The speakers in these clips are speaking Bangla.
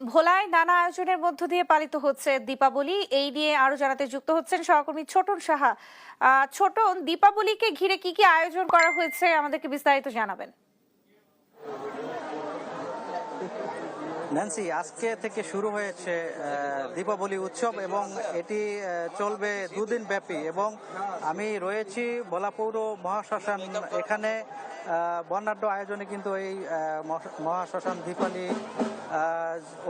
ভোলায় নানা আয়োজনের মধ্য দিয়ে পালিত হচ্ছে দীপাবলি। এই নিয়ে আরো জানাতে যুক্ত হচ্ছেন সহকর্মী ছোটন সাহা। ছোটন, দীপাবলিকে ঘিরে কি কি আয়োজন করা হয়েছে আমাদেরকে বিস্তারিত জানাবেন। ন্যান্সি, আজকে থেকে শুরু হয়েছে দীপাবলি উৎসব এবং এটি চলবে দুদিন ব্যাপী। এবং আমি রয়েছি ভোলা পৌর মহাশ্মশান, এখানে বর্ণাঢ্য আয়োজনে কিন্তু এই মহাশ্মশান দীপাবলি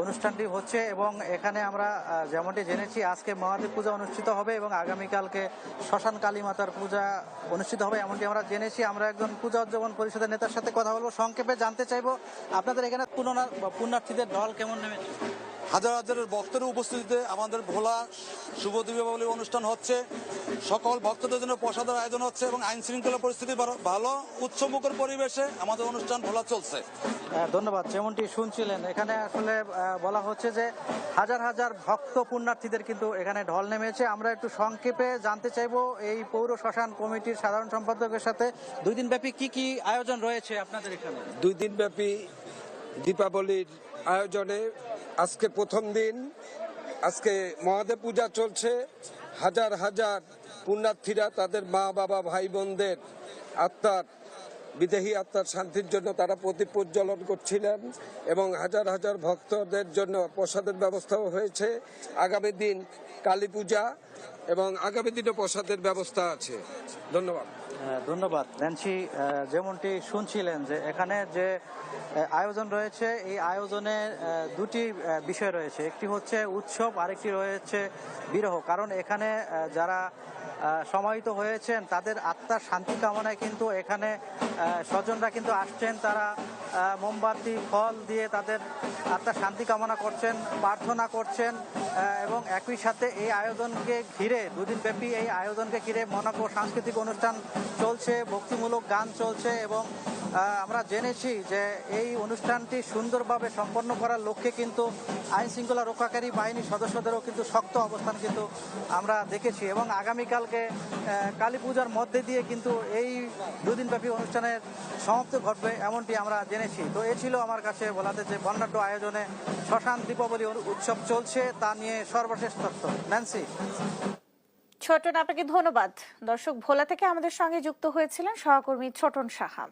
অনুষ্ঠানটি হচ্ছে। এবং এখানে আমরা যেমনটি জেনেছি, আজকে মহাদেব পূজা অনুষ্ঠিত হবে এবং আগামীকালকে শ্মশান কালী মাতার পূজা অনুষ্ঠিত হবে, এমনটি আমরা জেনেছি। আমরা একজন পূজা উদযাপন পরিষদের নেতার সাথে কথা বলবো, সংক্ষেপে জানতে চাইবো আপনাদের এখানে পুণ্যার্থীদের ঢল কেমন নেমেছে। হাজার হাজারের ভক্তের উপস্থিতিতে আমাদের ভোলা শুভ দীপাবলি অনুষ্ঠান হচ্ছে। সকল ভক্তদের জন্য প্রসাদের আয়োজন হচ্ছে এবং আইন শৃঙ্খলা পরিস্থিতি ভালো, উৎসবমুখর পরিবেশে আমাদের অনুষ্ঠান ভোলা চলছে। ধন্যবাদ। যেমনটি শুনছিলেন, এখানে আসলে বলা হচ্ছে যে হাজার হাজার ভক্ত পুণ্যার্থীদের কিন্তু এখানে ঢল নেমেছে। আমরা একটু সংক্ষেপে জানতে চাইবো এই পৌর শ্মশান কমিটির সাধারণ সম্পাদকের সাথে, দুই দিন ব্যাপী কি কি আয়োজন রয়েছে আপনাদের এখানে। 2 দিন ব্যাপী দীপাবলির আয়োজনে আজকে প্রথম দিন। আজকে মহাদেব পূজা চলছে। হাজার হাজার পুণ্যার্থীরা তাদের মা বাবা ভাই বোনদের আত্মার বিদেহী আত্মার শান্তির জন্য তারা প্রদীপ প্রজ্বলন করছিলেন এবং হাজার হাজার ভক্তদের জন্য প্রসাদের ব্যবস্থাও হয়েছে। আগামী দিন কালী পূজা এবং আগামী দিনে প্রসাদের ব্যবস্থা আছে। ধন্যবাদ। ধন্যবাদ ন্যান্সি। যেমনটি শুনছিলেন যে এখানে যে আয়োজন রয়েছে, এই আয়োজনে দুটি বিষয় রয়েছে, একটি হচ্ছে উৎসব, আরেকটি রয়েছে বিরহ। কারণ এখানে যারা সমাহিত হয়েছেন তাদের আত্মার শান্তি কামনায় কিন্তু এখানে স্বজনরা কিন্তু আসছেন, তারা মোমবাতি ফল দিয়ে তাদের আত্মার শান্তি কামনা করছেন, প্রার্থনা করছেন। এবং একই সাথে এই আয়োজনকে ঘিরে, দুদিন ব্যাপী এই আয়োজনকে ঘিরে মনোজ্ঞ সাংস্কৃতিক অনুষ্ঠান চলছে, ভক্তিমূলক গান চলছে। এবং আমরা জেনেছি যে এই অনুষ্ঠানটি সুন্দরভাবে সম্পন্ন করার লক্ষ্যে কিন্তু আইন শৃঙ্খলা রক্ষাকারী বাহিনীর সদস্যদেরও কিন্তু শক্ত অবস্থান কিন্তু আমরা দেখেছি। এবং আগামীকালকে কালী পূজার মধ্যে দিয়ে কিন্তু এই দুদিনব্যাপী অনুষ্ঠানের সমাপ্তি ঘটবে, এমনটি আমরা জেনেছি। তো এ ছিল আমার কাছে বলাতে যে বর্ণাঢ্য আয়োজনে শ্মশান দীপাবলি উৎসব চলছে তা নিয়ে সর্বশেষ তথ্য। ন্যান্সি। ছোটন, আপনাকে ধন্যবাদ। দর্শক, ভোলা থেকে আমাদের সঙ্গে যুক্ত হয়েছিলেন সহকর্মী ছোটন সাহা।